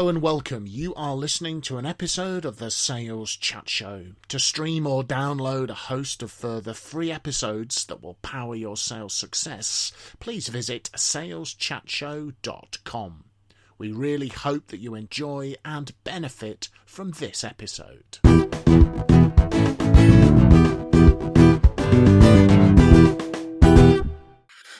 Hello and welcome. You are listening to an episode of the Sales Chat Show. To stream or download a host of further free episodes that will power your sales success, please visit saleschatshow.com. We really hope that you enjoy and benefit from this episode.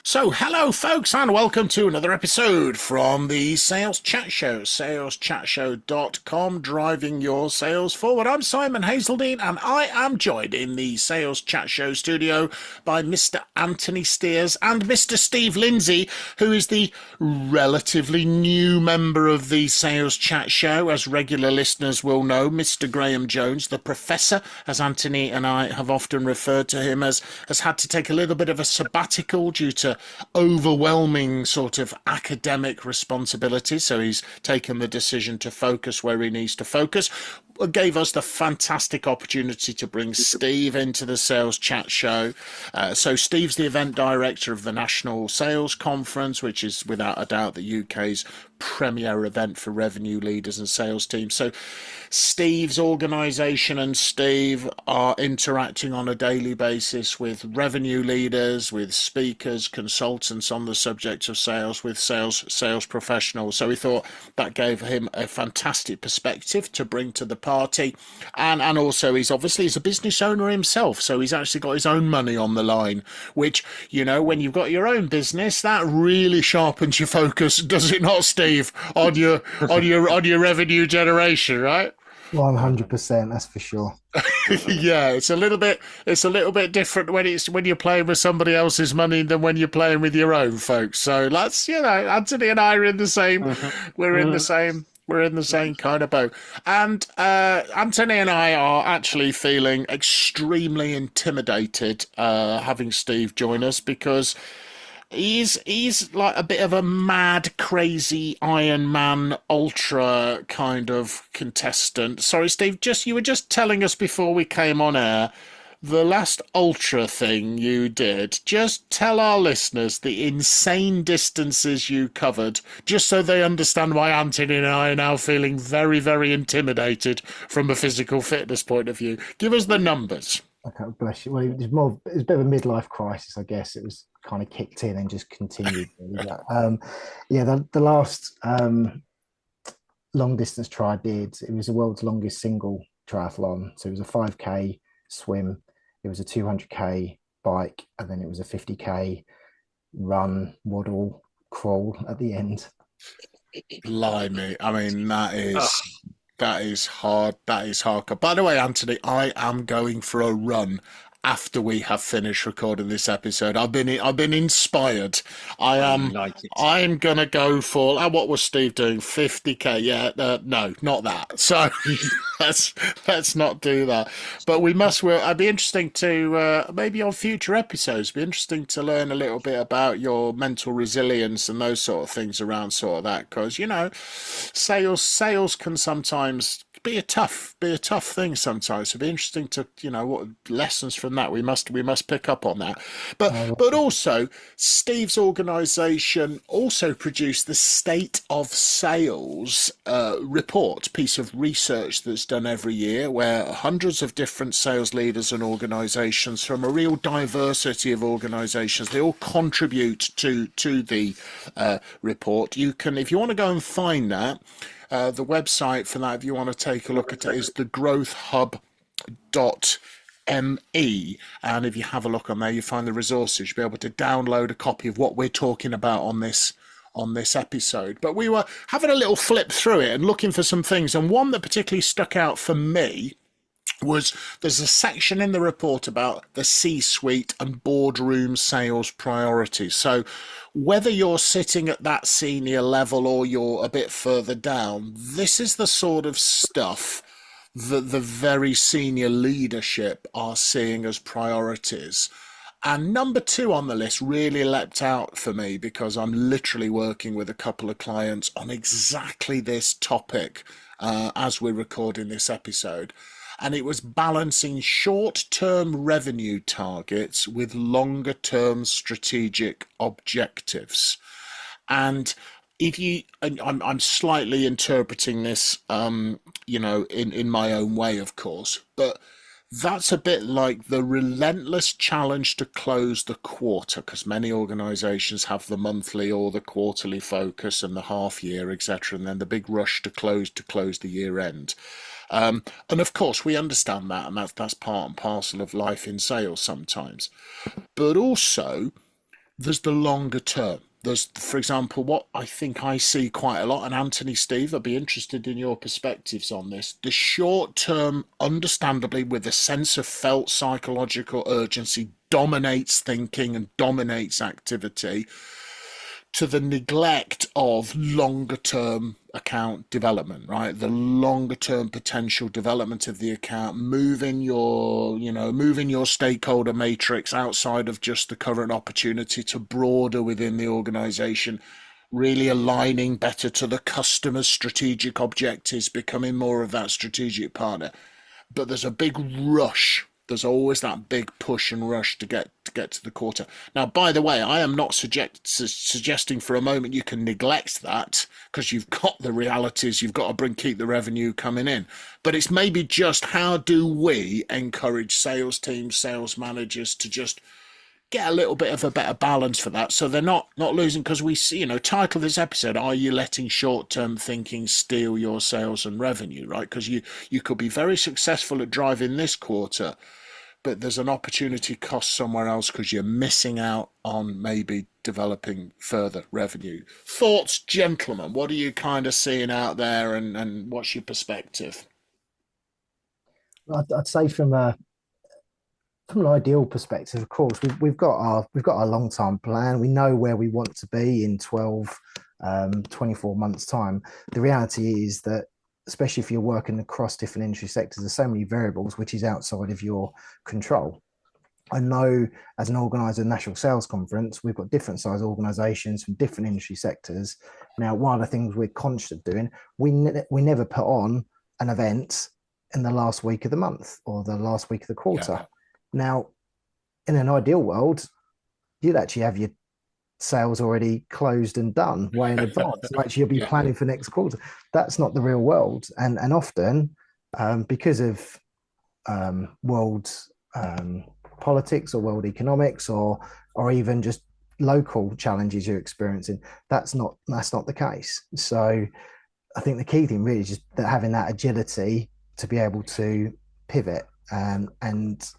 So, hello folks, and welcome to another episode from the Sales Chat Show, saleschatshow.com, driving your sales forward. I'm Simon Hazeldine, and I am joined in the Sales Chat Show studio by Mr. Anthony Steers and Mr. Steve Lindsay, who is the relatively new member of the Sales Chat Show. As regular listeners will know, Mr. Graham Jones, the professor, as Anthony and I have often referred to him, has had to take a little bit of a sabbatical due to overwhelming sort of academic responsibility, so he's taken the decision to focus where he needs to focus. Gave us the fantastic opportunity to bring Steve into the Sales Chat Show. So Steve's the event director of the National Sales Conference, which is without a doubt the UK's premier event for revenue leaders and sales teams. So Steve's organisation and Steve are interacting on a daily basis with revenue leaders, with speakers, consultants on the subject of sales, with sales professionals. So we thought that gave him a fantastic perspective to bring to the party. And also he's a business owner himself, so he's actually got his own money on the line, which, you know, when you've got your own business, that really sharpens your focus, does it not, Steve, on your revenue generation, right? 100%, that's for sure. Yeah, it's a little bit different when you're playing with somebody else's money than when you're playing with your own, folks. So that's, you know, Anthony and I are in the same. We're in the same. We're in the same kind of boat. And Anthony and I are actually feeling extremely intimidated having Steve join us, because he's like a bit of a mad, crazy Iron Man ultra kind of contestant. Sorry, Steve, you were just telling us before we came on air, the last ultra thing you did. Just tell our listeners the insane distances you covered, just so they understand why Anthony and I are now feeling very, very intimidated from a physical fitness point of view. Give us the numbers. Okay, bless you. Well, it was a bit of a midlife crisis, I guess. It was kind of kicked in and just continued. The last long distance try I did, it was the world's longest single triathlon. So it was a 5K swim, it was a 200K bike, and then it was a 50K run, waddle, crawl at the end. Blimey. I mean, that is hard. That is hardcore. By the way, Anthony, I am going for a run after we have finished recording this episode. I've been inspired. I'm gonna go for what was Steve doing? 50K? Yeah, no, not that. So let's not do that. But we must. I'd be interesting to maybe on future episodes. Be interesting to learn a little bit about your mental resilience and those sort of things around sort of that, because, you know, sales can sometimes be a tough thing sometimes. It'd be interesting to, you know, what lessons from that we must pick up on that. But also, Steve's organisation also produced the State of Sales piece of research that's done every year, where hundreds of different sales leaders and organisations from a real diversity of organisations, they all contribute to the report. You can, if you want to go and find that, the website for that, if you want to take a look at it, is thegrowthhub.me, and if you have a look on there, you find the resources. You'll be able to download a copy of what we're talking about on this episode. But we were having a little flip through it and looking for some things, and one that particularly stuck out for me was there's a section in the report about the C-suite and boardroom sales priorities. So whether you're sitting at that senior level or you're a bit further down, this is the sort of stuff that the very senior leadership are seeing as priorities. And number 2 on the list really leapt out for me, because I'm literally working with a couple of clients on exactly this topic as we're recording this episode. And it was balancing short-term revenue targets with longer-term strategic objectives. And if you, and I'm slightly interpreting this, in my own way, of course, but that's a bit like the relentless challenge to close the quarter, because many organizations have the monthly or the quarterly focus and the half year, etc., and then the big rush to close the year end. And of course, we understand that, and that's part and parcel of life in sales sometimes. But also, there's the longer term. There's, for example, what I think I see quite a lot, and Anthony, Steve, I'd be interested in your perspectives on this. The short term, understandably, with a sense of felt psychological urgency, dominates thinking and dominates activity, to the neglect of longer term account development, right? The longer term potential development of the account, moving your stakeholder matrix outside of just the current opportunity to broader within the organization, really aligning better to the customer's strategic objectives, becoming more of that strategic partner. But there's a big rush. There's always that big push and rush to get to the quarter. Now, by the way, I am not suggesting for a moment you can neglect that, because you've got the realities. You've got to keep the revenue coming in. But it's maybe just, how do we encourage sales teams, sales managers to just get a little bit of a better balance for that, so they're not losing, because we see, title this episode, are you letting short-term thinking steal your sales and revenue, right? Because you could be very successful at driving this quarter, but there's an opportunity cost somewhere else because you're missing out on maybe developing further revenue. Thoughts, gentlemen? What are you kind of seeing out there, and what's your perspective? I'd say from an ideal perspective, of course, we've got our long term plan. We know where we want to be in 12, 24 months time. The reality is that, especially if you're working across different industry sectors, there's so many variables which is outside of your control. I know, as an organizer of the National Sales Conference, we've got different size organizations from different industry sectors. Now, one of the things we're conscious of doing, we never put on an event in the last week of the month or the last week of the Yeah. quarter. Now, in an ideal world, you'd actually have your sales already closed and done way in advance. So actually, you'll be Yeah. planning for next quarter. That's not the real world, and often, because of world um, politics or world economics, or even just local challenges you're experiencing, that's not the case. So I think the key thing really is just that, having that agility to be able to pivot, and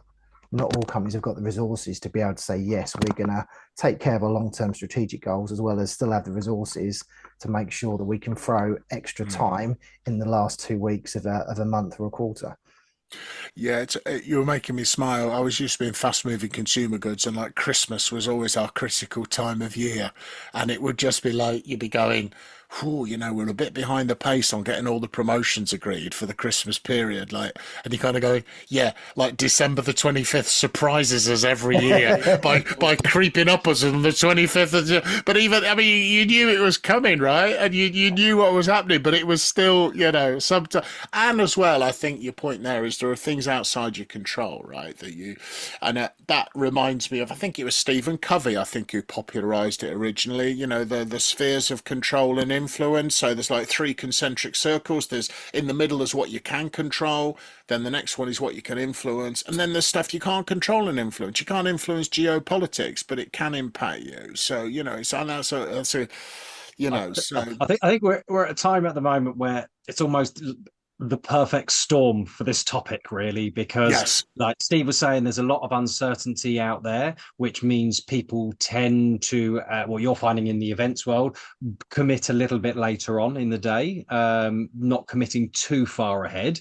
not all companies have got the resources to be able to say, yes, we're going to take care of our long-term strategic goals, as well as still have the resources to make sure that we can throw extra Mm. time in the last 2 weeks of a month or a quarter. Yeah, you were making me smile. I was used to being fast-moving consumer goods, and like Christmas was always our critical time of year, and it would just be like you'd be going, "Whew, we're a bit behind the pace on getting all the promotions agreed for the Christmas period." Like, and you kind of going, "Yeah, like December the 25th surprises us every year by creeping up us on the 25th of But even, I mean, you knew it was coming, right? And you knew what was happening, but it was still, sometimes. And as well, I think your point there is there are things outside your control, right? And that reminds me of, I think it was Stephen Covey, I think, who popularized it originally. The spheres of control and influence. So there's like three concentric circles. There's, in the middle is what you can control. Then the next one is what you can influence, and then there's stuff you can't control and influence. You can't influence geopolitics, but it can impact you. So it's, and that's a so. I think we're at a time at the moment where it's almost the perfect storm for this topic, really, because, Yes. like Steve was saying, there's a lot of uncertainty out there, which means people tend to, what you're finding in the events world, commit a little bit later on in the day, not committing too far ahead.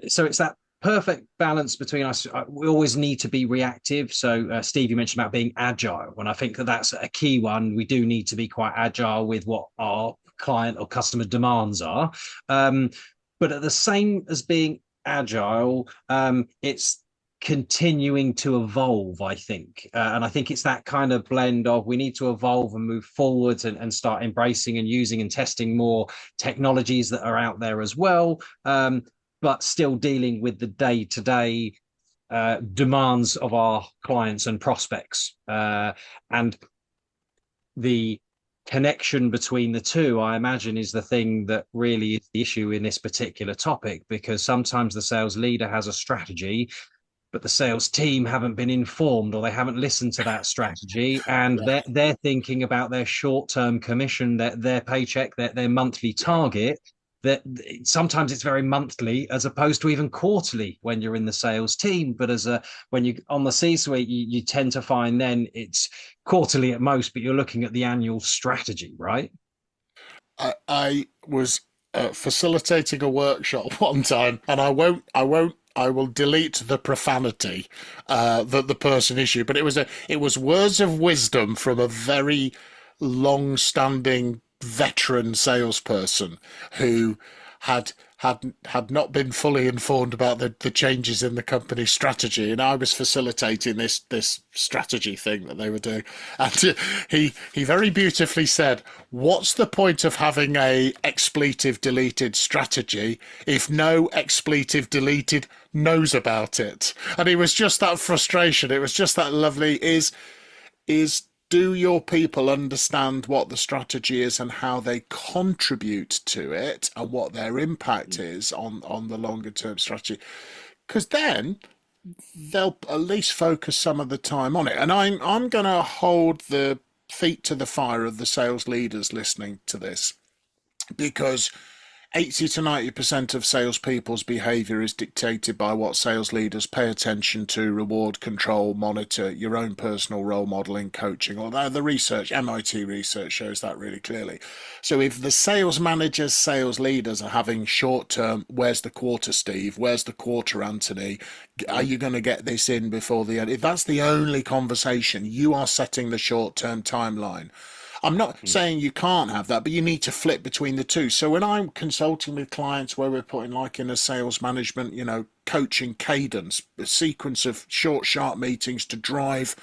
So it's that perfect balance between us. We always need to be reactive. So, Steve, you mentioned about being agile, and I think that's a key one. We do need to be quite agile with what our client or customer demands are. But at the same as being agile, it's continuing to evolve, I think. And I think it's that kind of blend of, we need to evolve and move forwards, and start embracing and using and testing more technologies that are out there as well. But still dealing with the day-to-day demands of our clients and prospects. And the connection between the two, I imagine, is the thing that really is the issue in this particular topic, because sometimes the sales leader has a strategy, but the sales team haven't been informed, or they haven't listened to that strategy, and they're thinking about their short-term commission, their paycheck, their monthly target. That sometimes it's very monthly as opposed to even quarterly when you're in the sales team. But when you on the C-suite, you tend to find then it's quarterly at most, but you're looking at the annual strategy, right? I was facilitating a workshop one time, and I will delete the profanity that the person issued, but it was words of wisdom from a very long-standing veteran salesperson who had not been fully informed about the changes in the company's strategy, and I was facilitating this strategy thing that they were doing, and he very beautifully said, "What's the point of having a expletive deleted strategy if no expletive deleted knows about it?" And it was just that frustration. It was just that lovely is do your people understand what the strategy is and how they contribute to it and what their impact is on the longer term strategy? Because then they'll at least focus some of the time on it. And I'm going to hold the feet to the fire of the sales leaders listening to this, because 80 to 90% of salespeople's behavior is dictated by what sales leaders pay attention to, reward, control, monitor, your own personal role modeling, coaching. Although the research, MIT research, shows that really clearly. So if the sales managers, sales leaders are having short term, where's the quarter, Steve? Where's the quarter, Anthony? Are you going to get this in before the end? If that's the only conversation, you are setting the short term timeline. I'm not saying you can't have that, but you need to flip between the two. So when I'm consulting with clients where we're putting like in a sales management, coaching cadence, a sequence of short, sharp meetings to drive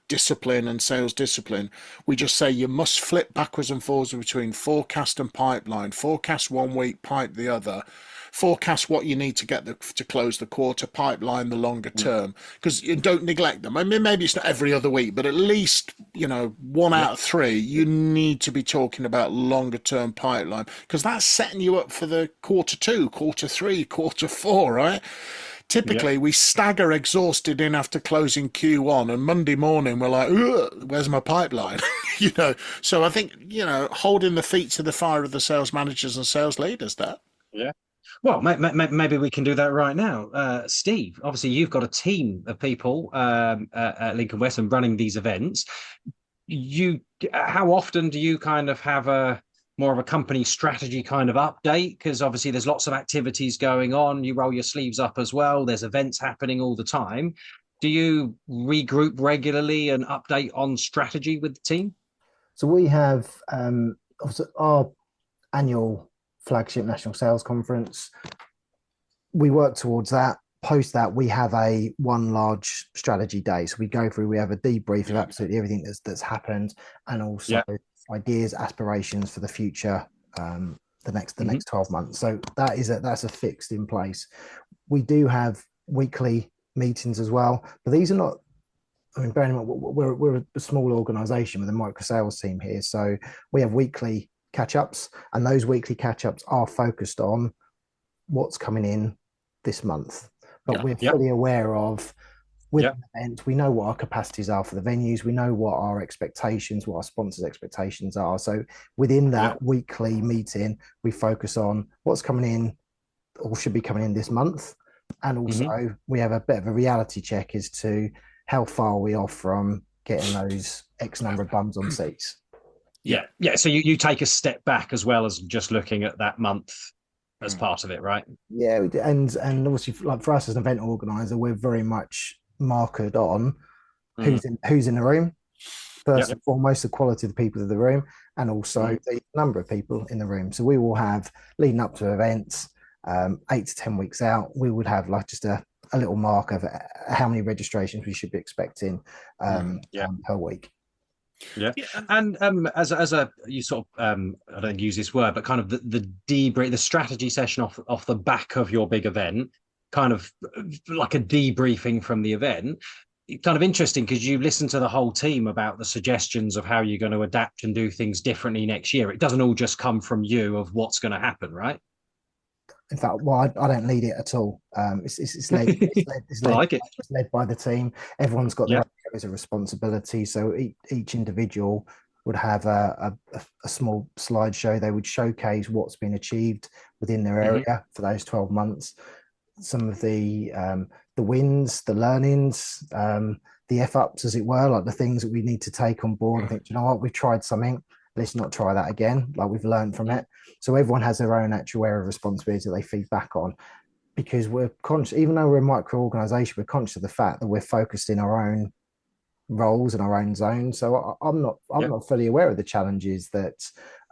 discipline and sales discipline, we just say you must flip backwards and forwards between forecast and pipeline, forecast 1 week, pipe the other. Forecast what you need to get to close the quarter, pipeline the longer term, because you don't neglect them. I mean, maybe it's not every other week, but at least 1 out of 3 you need to be talking about longer term pipeline, because that's setting you up for the quarter 2, quarter 3, quarter 4, right? Typically, we stagger exhausted in after closing Q1, and Monday morning we're like, where's my pipeline? So I think holding the feet to the fire of the sales managers and sales leaders there. Yeah. Well, maybe we can do that right now. Steve, obviously you've got a team of people at Lincoln West and running these events. How often do you kind of have more of a company strategy kind of update? Because obviously there's lots of activities going on. You roll your sleeves up as well. There's events happening all the time. Do you regroup regularly and update on strategy with the team? So we have our annual flagship national sales conference. We work towards that. Post that, we have one large strategy day. So we go through, we have a debrief of absolutely everything that's happened, and also ideas, aspirations for the future, the next 12 months. So that's a fixed in place. We do have weekly meetings as well, but these are not, I mean, bearing in mind we're a small organization with a micro sales team here. So we have weekly catch-ups, and those weekly catch-ups are focused on what's coming in this month. But we're fully aware of, with an event, we know what our capacities are for the venues, we know what our expectations, what our sponsors' expectations are. So within that weekly meeting, we focus on what's coming in or should be coming in this month. And also we have a bit of a reality check as to how far we are from getting those X number of bums on seats. Yeah. So you take a step back as well as just looking at that month as part of it, right? Yeah, and obviously, like for us as an event organizer, we're very much marketed on who's in the room. First and foremost, the quality of the people in the room, and also the number of people in the room. So we will have, leading up to events, 8 to 10 weeks out, we would have like just a little mark of how many registrations we should be expecting per week. Yeah. And as a you sort of I don't use this word, but kind of the debrief, the strategy session off the back of your big event, kind of like a debriefing from the event. it's kind of interesting because you listen to the whole team about the suggestions of how you're going to adapt and do things differently next year. It doesn't all just come from you of what's going to happen, right? In fact, well, I don't lead it at all. It's led, I like it. it's led by the team. Everyone's got their Yeah. own areas of responsibility. So each individual would have a small slideshow. They would showcase what's been achieved within their Hmm. area for those 12 months. Some of the wins, the learnings, the F ups, as it were, like the things that we need to take on board and think, you know what, we've tried something. Let's not try that again. Like we've learned from it. So everyone has their own actual area of responsibility that they feed back on because we're conscious, even though we're a micro organization, we're conscious of the fact that we're focused in our own roles and our own zones. So I'm Yeah. not fully aware of the challenges that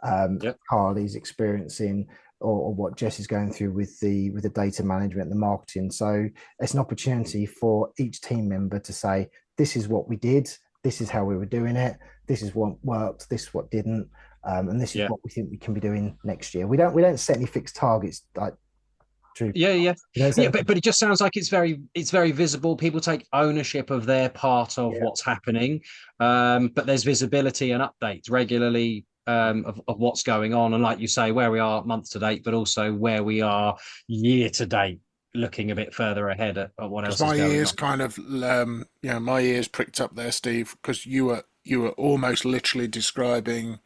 Yeah. Carly's experiencing or what Jess is going through with the data management and the marketing. So it's an opportunity for each team member to say, this is what we did, this is how we were doing it, this is what worked, this is what didn't. And this is Yeah. what we think we can be doing next year. We don't set any fixed targets like Drew. Yeah, yeah, We don't yeah. set But it just sounds like it's very visible. People take ownership of their part of yeah, what's happening. But there's visibility and updates regularly of what's going on, and like you say, where we are month to date, but also where we are year to date, looking a bit further ahead at what Because else is my going ears on. kind of, my ears pricked up there, Steve, because you were almost literally describing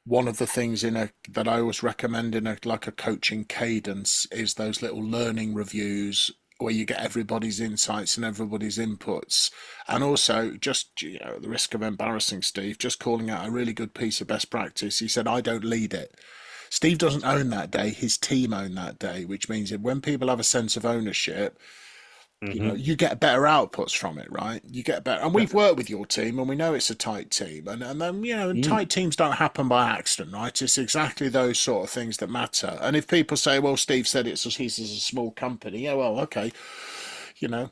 one of the things that I always recommend in a like a coaching cadence is those little learning reviews where you get everybody's insights and everybody's inputs, and also just at the risk of embarrassing Steve, just calling out a really good piece of best practice. He said, "I don't lead it." Steve doesn't own that day; his team own that day, which means that when people have a sense of ownership, Hmm. you get better outputs from it, right? You get better, and Yeah. we've worked with your team, and we know it's a tight team, and then and Mm. tight teams don't happen by accident, right? It's exactly those sort of things that matter. And if people say, "Well, Steve said he's a small company," yeah, well, okay,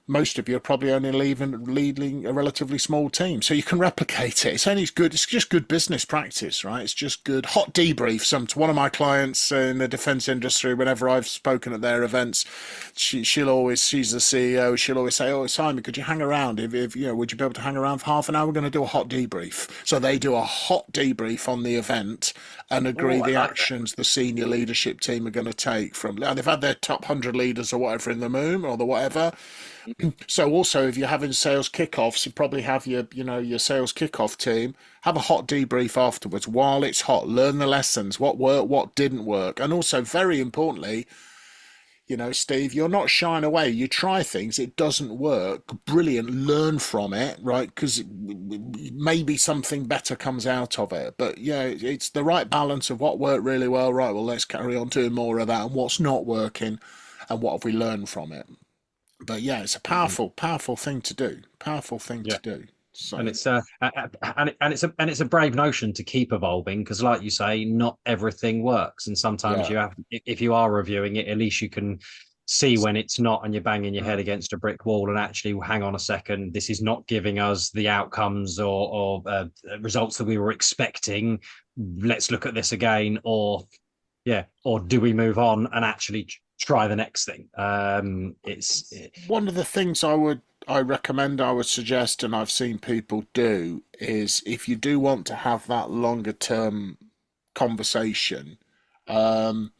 most of you are probably only leading a relatively small team, so you can replicate it. It's only good. It's just good business practice, right? It's just good hot debrief. Some to one of my clients in the defense industry, whenever I've spoken at their events, she's the CEO. She'll always say, "Oh, Simon, could you hang around? If would you be able to hang around for half an hour? We're going to do a hot debrief." So they do a hot debrief on the event and agree Oh, I the like that. actions the senior leadership team are going to take from. And they've had their top 100 leaders or whatever in the room or the whatever. So also, if you're having sales kickoffs, you probably have your sales kickoff team have a hot debrief afterwards while it's hot. Learn the lessons, what worked, what didn't work, and also very importantly, Steve, you're not shying away. You try things, it doesn't work. Brilliant, learn from it, right? Because maybe something better comes out of it. But yeah, it's the right balance of what worked really well. Right, well, let's carry on doing more of that, and what's not working, and what have we learned from it. But yeah, it's a Mhm. powerful, powerful thing to do. Powerful thing to Yeah. do. And So it's a brave notion to keep evolving because, like you say, not everything works, and sometimes yeah, you have, if you are reviewing it, at least you can see when it's not, and you're banging your head against a brick wall, and actually, hang on a second, this is not giving us the outcomes or results that we were expecting. Let's look at this again, or yeah, or do we move on and actually try the next thing? one of the things I recommend, I would suggest, and I've seen people do is if you do want to have that longer term conversation, um,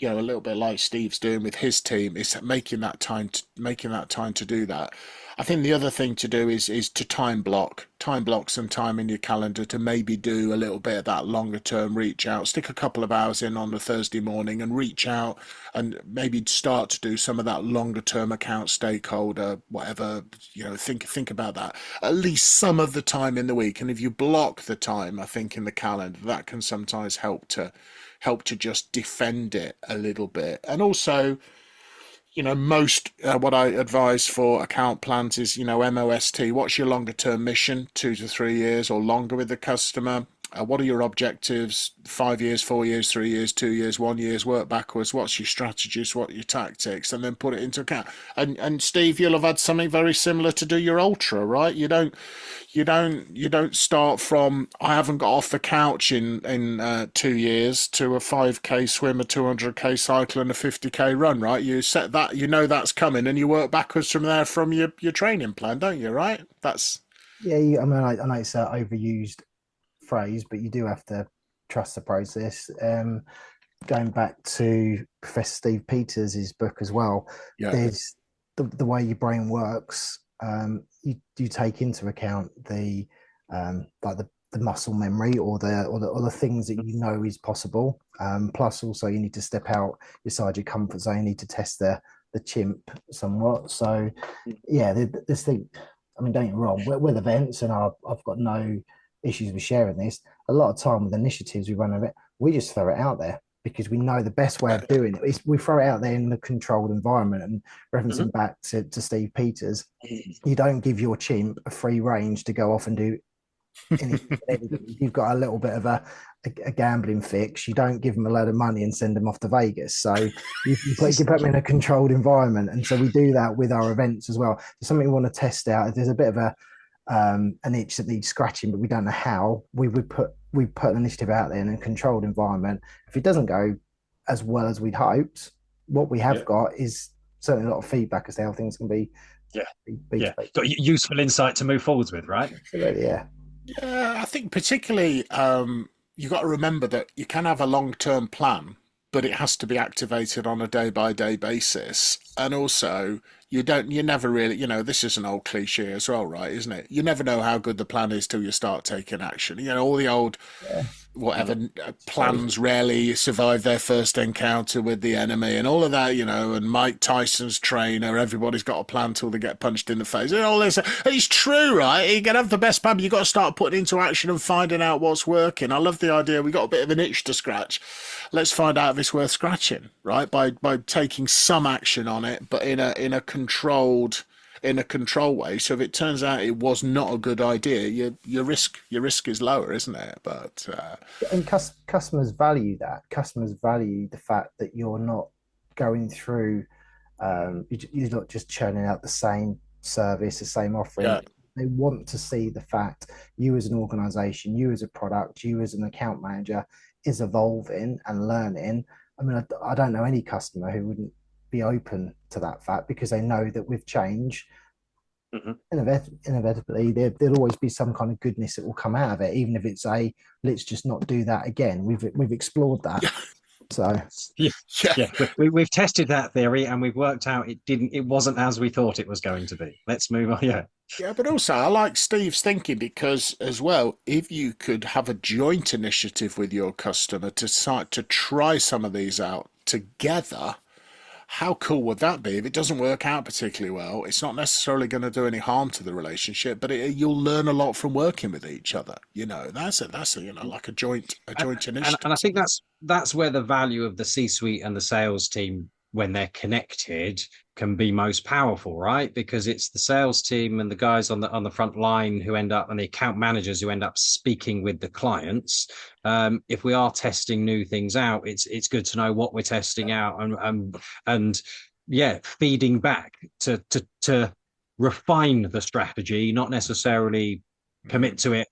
a little bit like Steve's doing with his team, is making that time to do that. I think the other thing to do is to time block some time in your calendar to maybe do a little bit of that longer term reach out. Stick a couple of hours in on a Thursday morning and reach out and maybe start to do some of that longer term account stakeholder, whatever, think about that at least some of the time in the week. And if you block the time, I think in the calendar, that can sometimes help to just defend it a little bit. And also, most what I advise for account plans is, MOST. What's your longer term mission? 2 to 3 years or longer with the customer. What are your objectives? 5 years, 4 years, 3 years, 2 years, 1 year's work backwards. What's your strategies? What are your tactics? And then put it into account. And Steve, you'll have had something very similar to do your ultra, right? You don't start from I haven't got off the couch in 2 years to a 5K swim, a 200K cycle, and a 50K run, right? You set that, that's coming, and you work backwards from there from your training plan, don't you? Right? That's Yeah, I mean, I know it's an overused phrase, but you do have to trust the process. Going back to Professor Steve Peters' book as well, yeah, there's the way your brain works. You take into account the like the muscle memory or the things that you know is possible. Plus, also you need to step out inside your comfort zone. You need to test the chimp somewhat. So, yeah, this thing. I mean, don't get me wrong. With events, and I've got no issues with sharing this. A lot of time with initiatives we run of it, we just throw it out there because we know the best way of doing it is we throw it out there in a controlled environment. And referencing back to Steve Peters, you don't give your chimp a free range to go off and do anything. You've got a little bit of a gambling fix. You don't give them a load of money and send them off to Vegas. So you put them in a controlled environment. And so we do that with our events as well. There's something we want to test out. If there's a bit of an itch that needs scratching, but we don't know how, we put an initiative out there in a controlled environment. If it doesn't go as well as we'd hoped, what we have got is certainly a lot of feedback as to how things can be. Got useful insight to move forwards with, right? Absolutely, yeah. Yeah, I think particularly you got to remember that you can have a long-term plan, but it has to be activated on a day-by-day basis. And also, you never really, this is an old cliche as well, right? Isn't it? You never know how good the plan is till you start taking action. All the old whatever plans rarely survive their first encounter with the enemy and all of that, and Mike Tyson's trainer, everybody's got a plan till they get punched in the face and all this. It's true, right? You can have the best plan, but you've got to start putting into action and finding out what's working. I love the idea. We got a bit of an itch to scratch. Let's find out if it's worth scratching, right? By taking some action on it, but in a controlled way. So if it turns out it was not a good idea, your risk is lower, isn't it? But and customers value that. Customers value the fact that you're not going through. You're not just churning out the same service, the same offering. yeah, They want to see the fact you as an organization, you as a product, you as an account manager is evolving and learning. I mean, I don't know any customer who wouldn't be open to that fact because they know that with change, inevitably there'll always be some kind of goodness that will come out of it, even if it's let's just not do that again. We've explored that. So we've tested that theory and we've worked out it wasn't as we thought it was going to be. Let's move on. Yeah, but also I like Steve's thinking because as well, if you could have a joint initiative with your customer to try some of these out together, how cool would that be? If it doesn't work out particularly well, it's not necessarily going to do any harm to the relationship, but you'll learn a lot from working with each other. That's like a joint initiative. And I think that's where the value of the C-suite and the sales team, when they're connected, can be most powerful, right? Because it's the sales team and the guys on the front line and the account managers who end up speaking with the clients. If we are testing new things out, it's good to know what we're testing out and feeding back to refine the strategy, not necessarily commit to it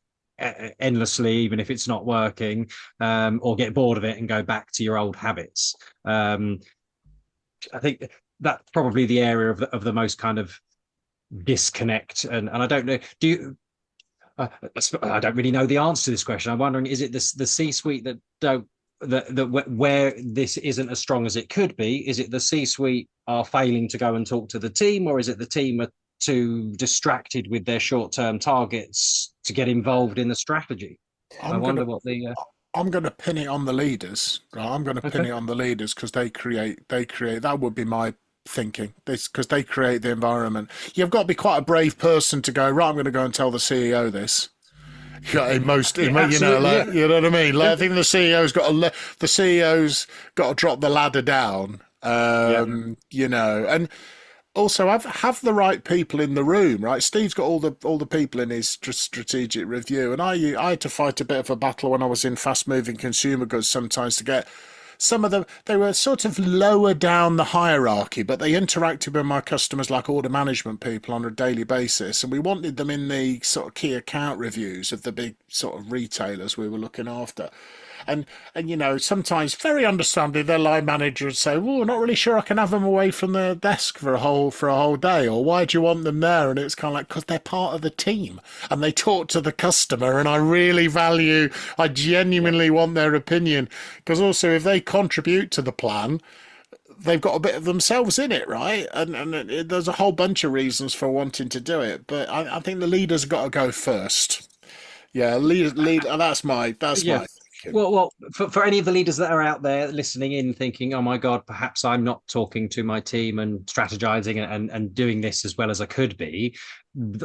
endlessly, even if it's not working, or get bored of it and go back to your old habits. I think that's probably the area of the most kind of disconnect. And I don't know, I don't really know the answer to this question. I'm wondering, is it the C-suite that don't, that where this isn't as strong as it could be? Is it the C-suite are failing to go and talk to the team, or is it the team are too distracted with their short-term targets to get involved in the strategy? I'm going to pin it on the leaders. Right? I'm going to pin it on the leaders because they create. That would be my thinking. Because they create the environment. You've got to be quite a brave person to go, right, I'm going to go and tell the CEO this. You know what I mean? I think the CEO's got to drop the ladder down. And also have the right people in the room, right? Steve's got all the people in his strategic review, and I had to fight a bit of a battle when I was in fast moving consumer goods sometimes to get some of them. They were sort of lower down the hierarchy, but they interacted with my customers like order management people on a daily basis, and we wanted them in the sort of key account reviews of the big sort of retailers we were looking after. And sometimes very understandably their line manager would say, well, we're not really sure I can have them away from the desk for a whole day, or why do you want them there? And it's kind of like, because they're part of the team and they talk to the customer, and I genuinely want their opinion, because also if they contribute to the plan, they've got a bit of themselves in it, right? And there's a whole bunch of reasons for wanting to do it, but I think the leader's got to go first. Yeah, lead. That's my Yeah. thinking. Well, for any of the leaders that are out there listening in, thinking, "Oh my God, perhaps I'm not talking to my team and strategizing and doing this as well as I could be."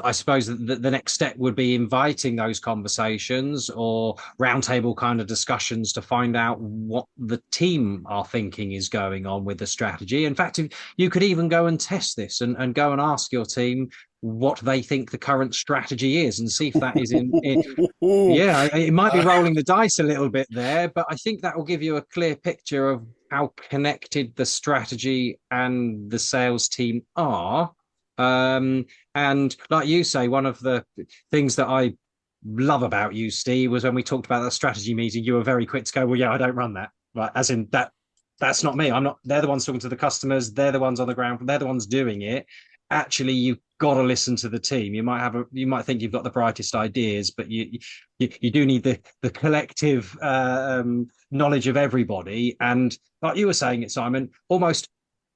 I suppose that the next step would be inviting those conversations or roundtable kind of discussions to find out what the team are thinking is going on with the strategy. In fact, you could even go and test this and go and ask your team what they think the current strategy is and see if that is in. Yeah, it might be rolling the dice a little bit there, but I think that will give you a clear picture of how connected the strategy and the sales team are. And like you say, one of the things that I love about you, Steve, was when we talked about that strategy meeting, you were very quick to go, well, yeah, I don't run that. Right. As in that's not me. I'm not, they're the ones talking to the customers, they're the ones on the ground, they're the ones doing it. Actually, you've got to listen to the team. You might think you've got the brightest ideas, but you do need the collective knowledge of everybody. And like you were saying it, Simon, almost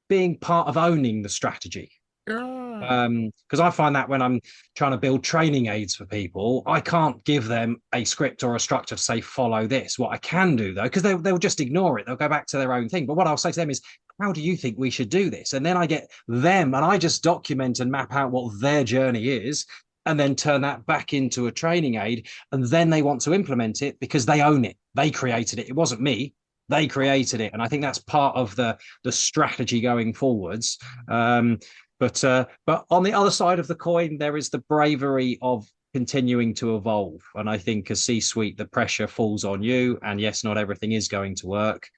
being part of owning the strategy. Yeah. Because I find that when I'm trying to build training aids for people, I can't give them a script or a structure to say follow this. What I can do though, because they'll just ignore it, they'll go back to their own thing. But what I'll say to them is, how do you think we should do this? And then I get them and I just document and map out what their journey is, and then turn that back into a training aid. And then they want to implement it because they own it. They created it. It wasn't me. They created it. And I think that's part of the strategy going forwards. But on the other side of the coin, there is the bravery of continuing to evolve. And I think as C-suite, the pressure falls on you. And yes, not everything is going to work.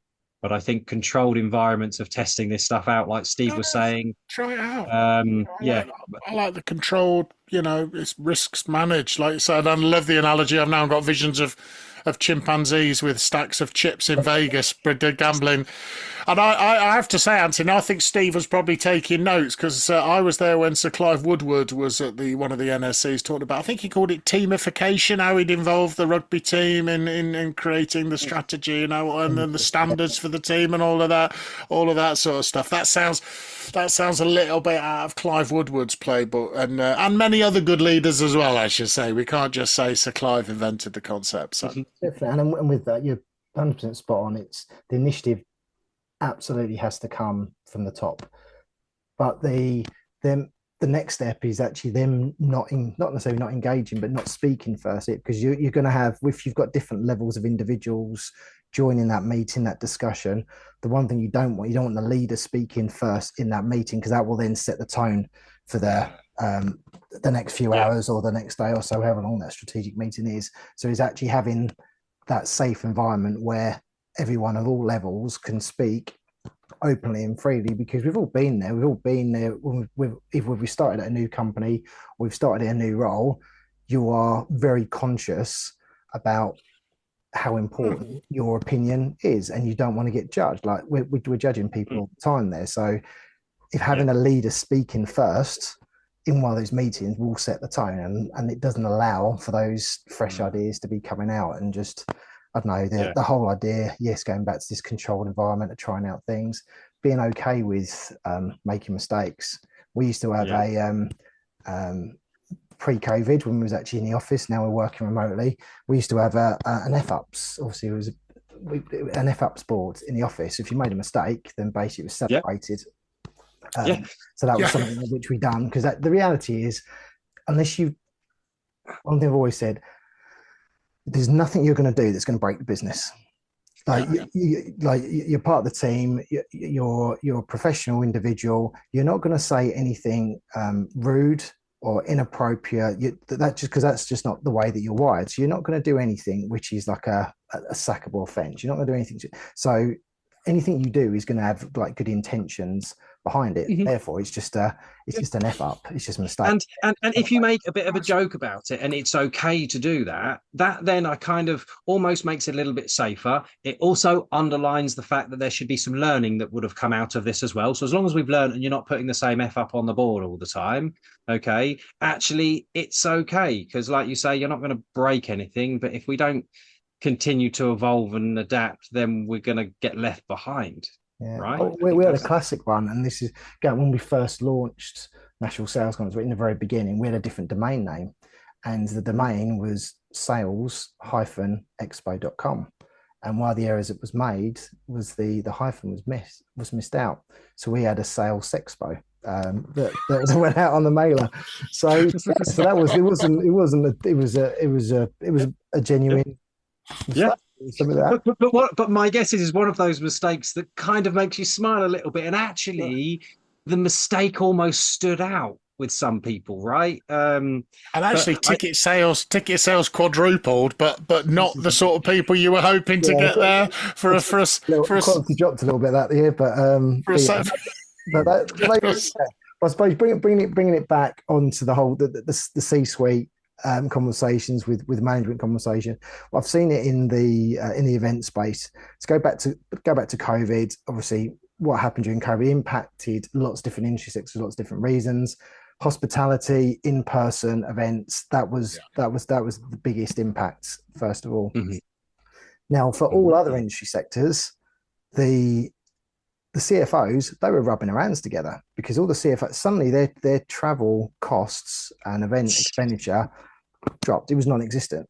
But I think controlled environments of testing this stuff out, like Steve was saying, Try it out. yeah, I like the controlled, it's risks managed. Like you said, I love the analogy. I've now got visions of chimpanzees with stacks of chips in Vegas, gambling. And I have to say, Anthony, I think Steve was probably taking notes, because I was there when Sir Clive Woodward was at one of the NSCs talking about, I think he called it teamification, how he'd involved the rugby team in creating the strategy, and then the standards for the team and all of that sort of stuff. That sounds a little bit out of Clive Woodward's playbook, and many other good leaders as well, I should say. We can't just say Sir Clive invented the concept. So. Definitely, and with that, you're 100% spot on. It's the initiative absolutely has to come from the top, but the next step is actually them not necessarily not engaging, but not speaking first. Because you're going to have, if you've got different levels of individuals joining that meeting, that discussion, the one thing you don't want the leader speaking first in that meeting, because that will then set the tone for the next few hours or the next day or so, however long that strategic meeting is. So it's actually having that safe environment where everyone of all levels can speak openly and freely, because we've all been there. If we started at a new company, we've started in a new role, you are very conscious about how important your opinion is, and you don't want to get judged. Like we're judging people all the time there. So if having a leader speaking first in one of those meetings will set the tone, and it doesn't allow for those fresh ideas to be coming out. And just, I don't know, the whole idea, yes, going back to this controlled environment of trying out things, being okay with making mistakes. We used to have a pre-COVID, when we was actually in the office, now we're working remotely, we used to have an F-ups. Obviously, it was an F-ups board in the office. If you made a mistake, then basically it was celebrated. So that was something which we done, because the reality is, one thing I've always said, there's nothing you're going to do that's going to break the business. Like you're part of the team. You're a professional individual. You're not going to say anything rude or inappropriate. That just because that's just not the way that you're wired. So you're not going to do anything which is like a sackable offence. You're not going to do anything. So anything you do is going to have like good intentions behind it. Mhm. Therefore, it's just an f up. It's just a mistake. And if you make a bit of a joke about it and it's okay to do that, that then I kind of almost makes it a little bit safer. It also underlines the fact that there should be some learning that would have come out of this as well. So as long as we've learned and you're not putting the same f up on the board all the time, okay, actually it's okay because like you say, you're not going to break anything. But if we don't continue to evolve and adapt, then we're going to get left behind. Yeah, Right. oh, we had a classic one, and this is again when we first launched National Sales Conference. In the very beginning, we had a different domain name, and the domain was sales-expo.com. And one of the errors it was made was the hyphen was missed out. So we had a sales expo that went out on the mailer. So that was it was a genuine Yeah. Something like that. But my guess is one of those mistakes that kind of makes you smile a little bit, and actually, the mistake almost stood out with some people, right? And actually, ticket sales quadrupled, but not the sort of people you were hoping to get there for us. Quality dropped a little bit that year, but I suppose bringing it back onto the whole the C-suite. Conversations with management conversation. Well, I've seen it in the event space. To go back to COVID, obviously what happened during COVID impacted lots of different industry sectors, lots of different reasons. Hospitality, in-person events, that was the biggest impact, first of all. Mm-hmm. Now, for all other industry sectors, the CFOs, they were rubbing their hands together because all the CFOs, suddenly their travel costs and event expenditure dropped. It was non-existent.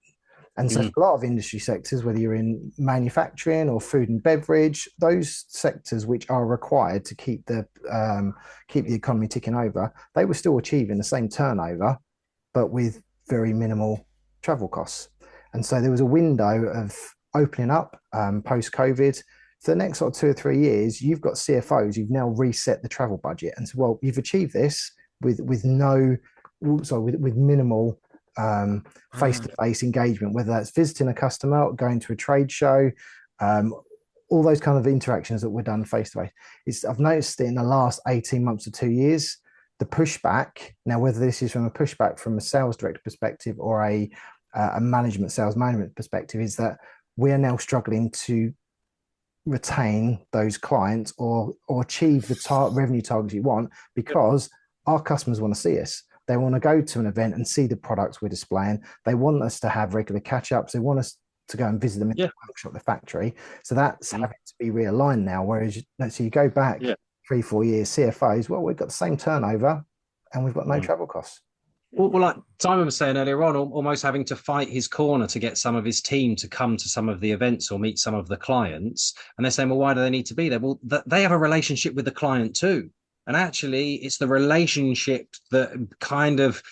And so for a lot of industry sectors, whether you're in manufacturing or food and beverage, those sectors which are required to keep the economy ticking over, they were still achieving the same turnover, but with very minimal travel costs. And so there was a window of opening up post-COVID. For the next sort of 2 or 3 years, you've got CFOs who've now reset the travel budget, and so well, you've achieved this with minimal face-to-face engagement, whether that's visiting a customer or going to a trade show, all those kind of interactions that were done face-to-face. I've noticed that in the last 18 months to 2 years, the pushback, now whether this is from a pushback from a sales director perspective or a sales management perspective, is that we're now struggling to retain those clients or achieve the revenue targets you want, because our customers want to see us. They want to go to an event and see the products we're displaying. They want us to have regular catch-ups. They want us to go and visit them in the workshop, the factory. So that's having to be realigned now. Whereas, so you go back 3-4 years, CFOs, well, we've got the same turnover and we've got no travel costs. Well, like Simon was saying earlier on, almost having to fight his corner to get some of his team to come to some of the events or meet some of the clients. And they're saying, well, why do they need to be there? Well, they have a relationship with the client too. And actually, it's the relationship that kind of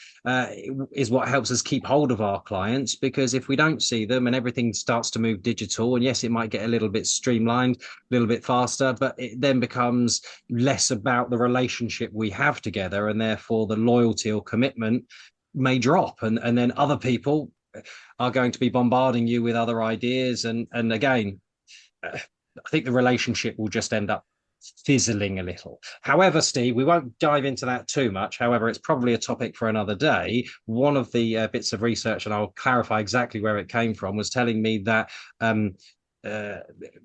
is what helps us keep hold of our clients, because if we don't see them and everything starts to move digital, and yes, it might get a little bit streamlined, a little bit faster, but it then becomes less about the relationship we have together, and therefore the loyalty or commitment may drop. And then other people are going to be bombarding you with other ideas. And again, I think the relationship will just end up fizzling a little. However, Steve, we won't dive into that too much. However, it's probably a topic for another day. One of the bits of research, and I'll clarify exactly where it came from, was telling me that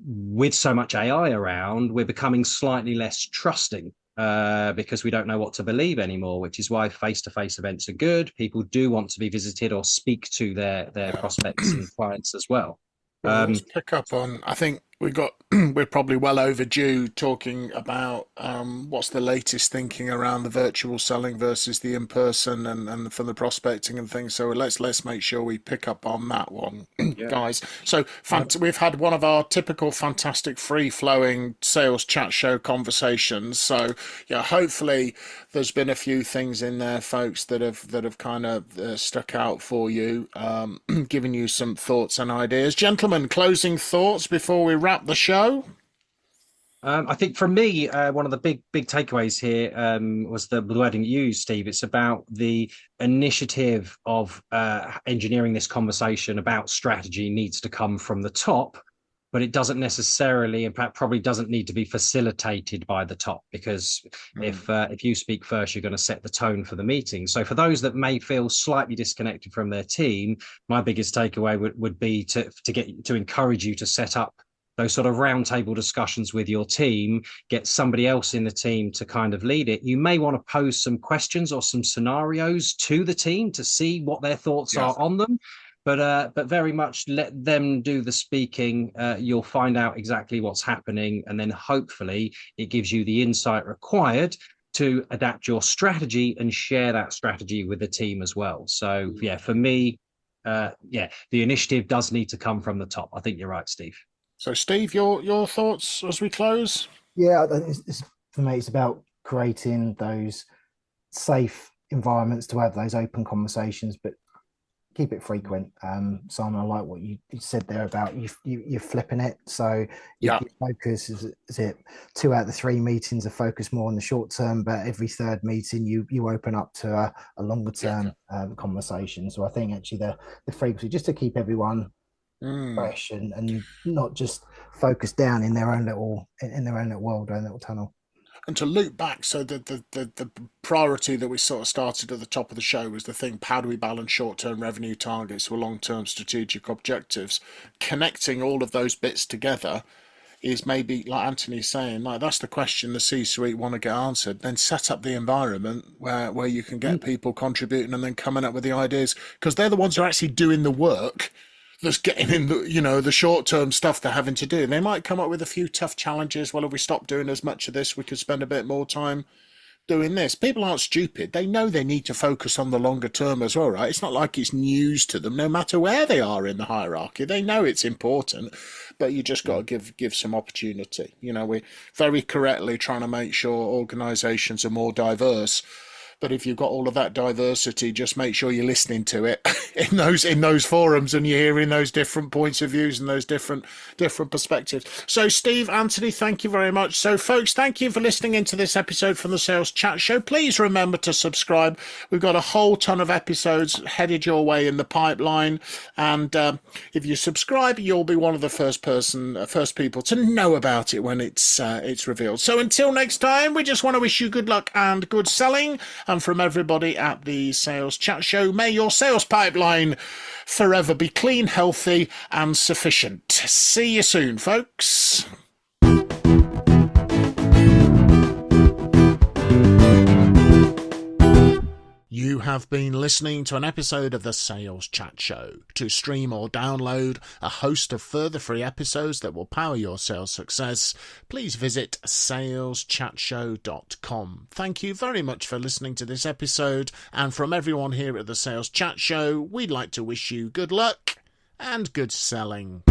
with so much AI around, we're becoming slightly less trusting because we don't know what to believe anymore, which is why face-to-face events are good. People do want to be visited or speak to their prospects and clients as well. Let's pick up on, I think we're probably well overdue talking about what's the latest thinking around the virtual selling versus the in-person and for the prospecting and things. So let's make sure we pick up on that one, guys. So we've had one of our typical fantastic free-flowing sales chat show conversations. So yeah, hopefully there's been a few things in there, folks, that have kind of stuck out for you, giving you some thoughts and ideas. Gentlemen, closing thoughts before we wrap wrap the show? I think for me, one of the big takeaways here was the wording you used, Steve. It's about the initiative of engineering this conversation about strategy needs to come from the top, but it doesn't necessarily, in fact, probably doesn't need to be facilitated by the top, because if you speak first, you're going to set the tone for the meeting. So for those that may feel slightly disconnected from their team, my biggest takeaway would be to encourage you to set up those sort of roundtable discussions with your team, get somebody else in the team to kind of lead it. You may want to pose some questions or some scenarios to the team to see what their thoughts are on them. But very much let them do the speaking. You'll find out exactly what's happening, and then hopefully it gives you the insight required to adapt your strategy and share that strategy with the team as well. So yeah, for me, the initiative does need to come from the top. I think you're right, Steve. So, Steve, your thoughts as we close? Yeah, for me, it's about creating those safe environments to have those open conversations, but keep it frequent. Simon, I like what you said there about you're flipping it. So your focus is it 2 out of the 3 meetings are focused more on the short term, but every third meeting you open up to a longer term conversation. So I think actually the frequency, just to keep everyone fresh and not just focused down in their own little world, their own little tunnel. And to loop back, so the priority that we sort of started at the top of the show was the thing: how do we balance short-term revenue targets with long-term strategic objectives? Connecting all of those bits together is maybe, like Anthony's saying, like that's the question the C-suite want to get answered. Then set up the environment where you can get people contributing and then coming up with the ideas, because they're the ones who are actually doing the work that's getting in the short-term stuff they're having to do. They might come up with a few tough challenges. Well, if we stop doing as much of this, we could spend a bit more time doing this. People aren't stupid. They know they need to focus on the longer term as well, right? It's not like it's news to them, no matter where they are in the hierarchy. They know it's important, but you just got to give some opportunity. We're very correctly trying to make sure organizations are more diverse. But if you've got all of that diversity, just make sure you're listening to it in those forums, and you're hearing those different points of views and those different perspectives. So, Steve, Anthony, thank you very much. So, folks, thank you for listening into this episode from the Sales Chat Show. Please remember to subscribe. We've got a whole ton of episodes headed your way in the pipeline, and if you subscribe, you'll be one of the first people to know about it when it's revealed. So, until next time, we just want to wish you good luck and good selling. And from everybody at the Sales Chat Show, may your sales pipeline forever be clean, healthy, and sufficient. See you soon, folks. You have been listening to an episode of the Sales Chat Show. To stream or download a host of further free episodes that will power your sales success, please visit saleschatshow.com. Thank you very much for listening to this episode, and from everyone here at the Sales Chat Show, we'd like to wish you good luck and good selling.